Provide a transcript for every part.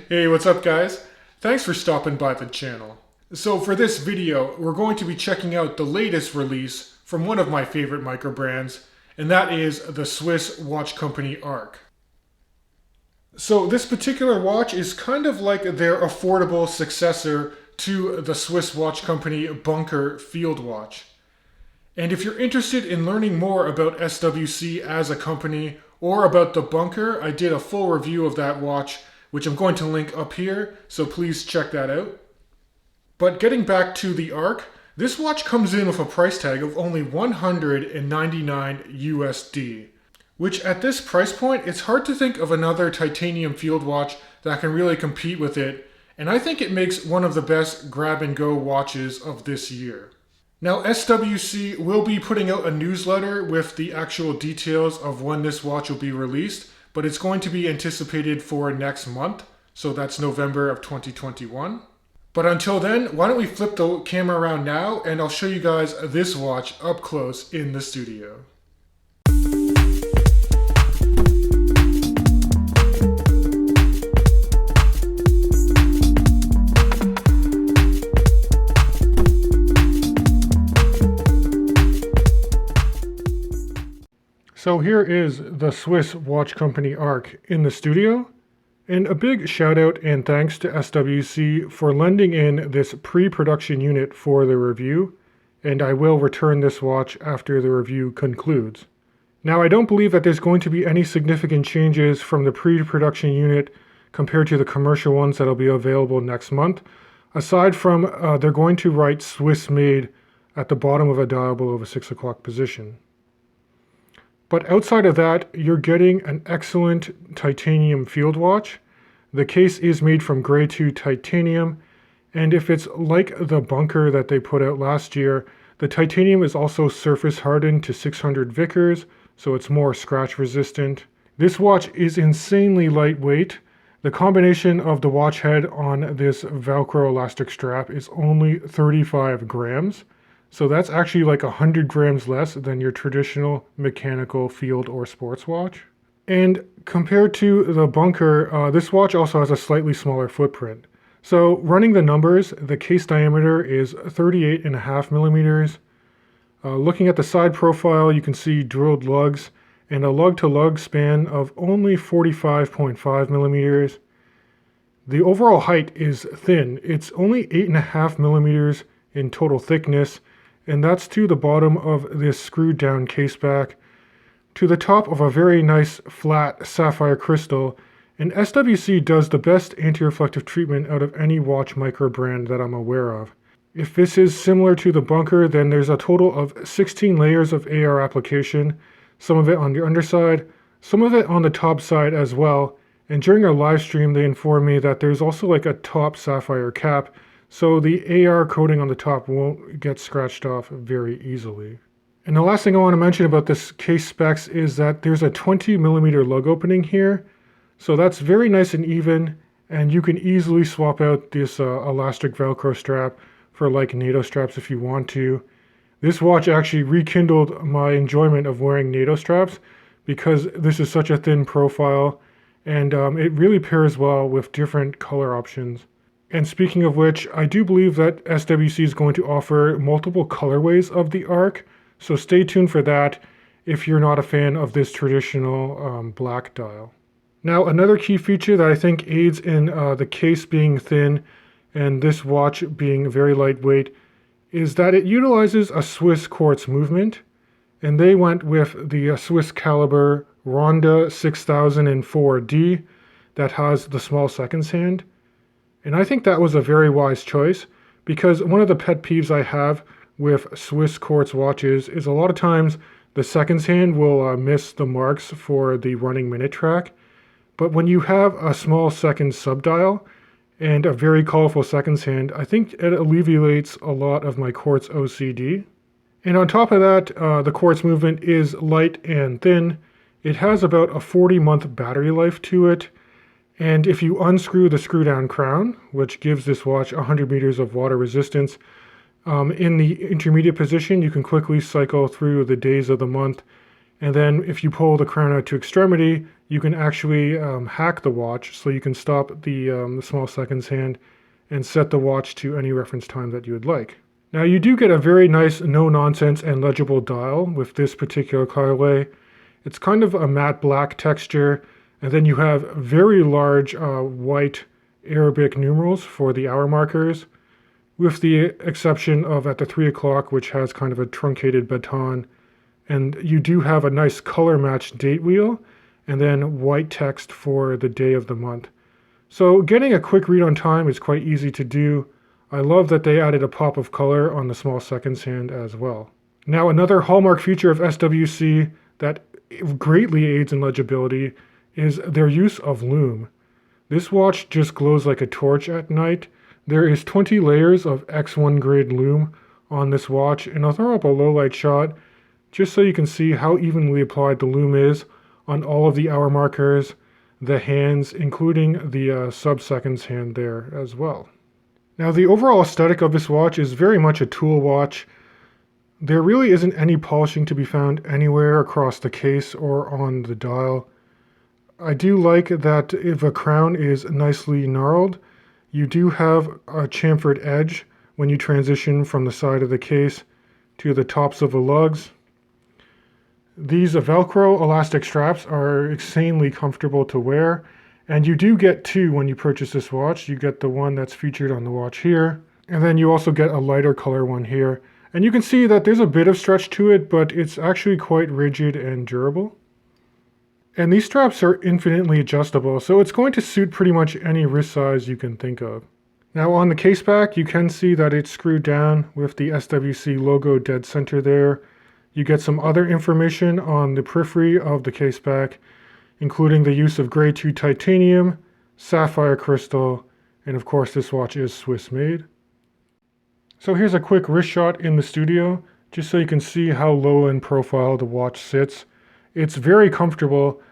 Hey, what's up guys? Thanks for stopping by the channel. So for this video, we're going to be checking out the latest release from one of my favorite micro brands, and that is the Swiss watch company Arc. So this particular watch is kind of like their affordable successor to the Swiss watch company Bunker Field Watch. And if you're interested in learning more about SWC as a company or about the Bunker, I did a full review of that watch, which I'm going to link up here, so please check that out. But getting back to the Arc, this watch comes in with a price tag of only $199 USD, which at this price point, it's hard to think of another titanium field watch that can really compete with it, and I think it makes one of the best grab-and-go watches of this year. Now, SWC will be putting out a newsletter with the actual details of when this watch will be released, but it's going to be anticipated for next month, so that's November of 2021. But until then, why don't we flip the camera around now and I'll show you guys this watch up close in the studio. So here is the Swiss watch company Arc in the studio, and a big shout out and thanks to SWC for lending in this pre-production unit for the review, and I will return this watch after the review concludes. Now, I don't believe that there's going to be any significant changes from the pre-production unit compared to the commercial ones that'll be available next month, aside from they're going to write Swiss made at the bottom of a dial below the 6 o'clock position. But outside of that, you're getting an excellent titanium field watch. The case is made from grade 2 titanium, and if it's like the Bunker that they put out last year, the titanium is also surface hardened to 600 Vickers, so it's more scratch resistant. This watch is insanely lightweight. The combination of the watch head on this Velcro elastic strap is only 35 grams. So that's actually like 100 grams less than your traditional mechanical field or sports watch. And compared to the Bunker, this watch also has a slightly smaller footprint. So running the numbers, the case diameter is 38.5 millimeters. Looking at the side profile, you can see drilled lugs and a lug-to-lug span of only 45.5 millimeters. The overall height is thin. It's only 8.5 millimeters in total thickness, and that's to the bottom of this screwed down case back, to the top of a very nice flat sapphire crystal, and SWC does the best anti-reflective treatment out of any watch micro brand that I'm aware of. If this is similar to the Bunker, then there's a total of 16 layers of AR application, some of it on the underside, some of it on the top side as well, and during our live stream they informed me that there's also like a top sapphire cap, so the AR coating on the top won't get scratched off very easily. And the last thing I want to mention about this case specs is that there's a 20 millimeter lug opening here, so that's very nice and even, and you can easily swap out this elastic Velcro strap for like NATO straps if you want to. This watch actually rekindled my enjoyment of wearing NATO straps because this is such a thin profile, and it really pairs well with different color options. And speaking of which, I do believe that SWC is going to offer multiple colorways of the Arc, so stay tuned for that if you're not a fan of this traditional black dial. Now, another key feature that I think aids in the case being thin and this watch being very lightweight is that it utilizes a Swiss quartz movement, and they went with the Swiss caliber Ronda 6004D that has the small seconds hand. And I think that was a very wise choice, because one of the pet peeves I have with Swiss quartz watches is a lot of times the seconds hand will miss the marks for the running minute track. But when you have a small seconds subdial and a very colorful seconds hand, I think it alleviates a lot of my quartz OCD. And on top of that, the quartz movement is light and thin. It has about a 40-month battery life to it. And if you unscrew the screw down crown, which gives this watch 100 meters of water resistance, in the intermediate position, you can quickly cycle through the days of the month. And then if you pull the crown out to extremity, you can actually hack the watch, so you can stop the small seconds hand and set the watch to any reference time that you would like. Now you do get a very nice no-nonsense and legible dial with this particular colorway. It's kind of a matte black texture, and then you have very large white Arabic numerals for the hour markers, with the exception of at the 3 o'clock, which has kind of a truncated baton. And you do have a nice color matched date wheel, and then white text for the day of the month. So getting a quick read on time is quite easy to do. I love that they added a pop of color on the small seconds hand as well. Now another hallmark feature of SWC that greatly aids in legibility is their use of lume. This watch just glows like a torch at night. There is 20 layers of X1 grade lume on this watch, and I'll throw up a low light shot just so you can see how evenly applied the lume is on all of the hour markers, the hands, including the sub-seconds hand there as well. Now the overall aesthetic of this watch is very much a tool watch. There really isn't any polishing to be found anywhere across the case or on the dial. I do like that if a crown is nicely gnarled, you do have a chamfered edge when you transition from the side of the case to the tops of the lugs. These Velcro elastic straps are insanely comfortable to wear, and you do get two when you purchase this watch. You get the one that's featured on the watch here, and then you also get a lighter color one here. And you can see that there's a bit of stretch to it, but it's actually quite rigid and durable. And these straps are infinitely adjustable, so it's going to suit pretty much any wrist size you can think of. Now on the case back, you can see that it's screwed down with the SWC logo dead center there. You get some other information on the periphery of the case back, including the use of grade 2 titanium, sapphire crystal, and of course this watch is Swiss made. So here's a quick wrist shot in the studio, just so you can see how low in profile the watch sits. It's very comfortable.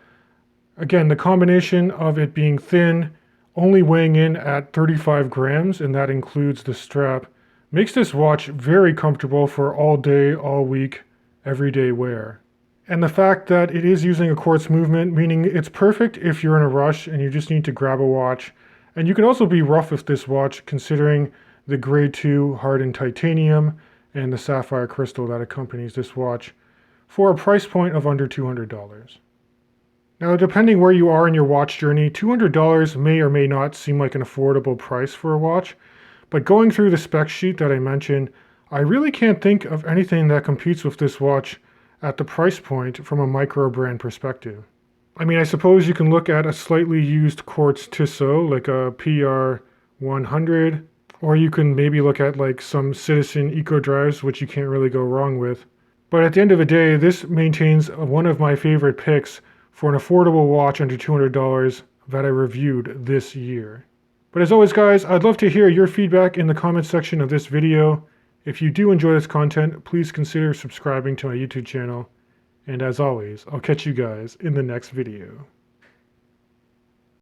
Again, the combination of it being thin, only weighing in at 35 grams, and that includes the strap, makes this watch very comfortable for all day, all week, everyday wear. And the fact that it is using a quartz movement, meaning it's perfect if you're in a rush and you just need to grab a watch. And you can also be rough with this watch, considering the grade 2 hardened titanium and the sapphire crystal that accompanies this watch, for a price point of under $200. Now, depending where you are in your watch journey, $200 may or may not seem like an affordable price for a watch, but going through the spec sheet that I mentioned, I really can't think of anything that competes with this watch at the price point from a micro brand perspective. I mean, I suppose you can look at a slightly used quartz Tissot, like a PR100, or you can maybe look at like some Citizen Eco Drives, which you can't really go wrong with. But at the end of the day, this maintains one of my favorite picks for an affordable watch under $200 that I reviewed this year. But as always, guys, I'd love to hear your feedback in the comments section of this video. If you do enjoy this content, please consider subscribing to my YouTube channel. And as always, I'll catch you guys in the next video.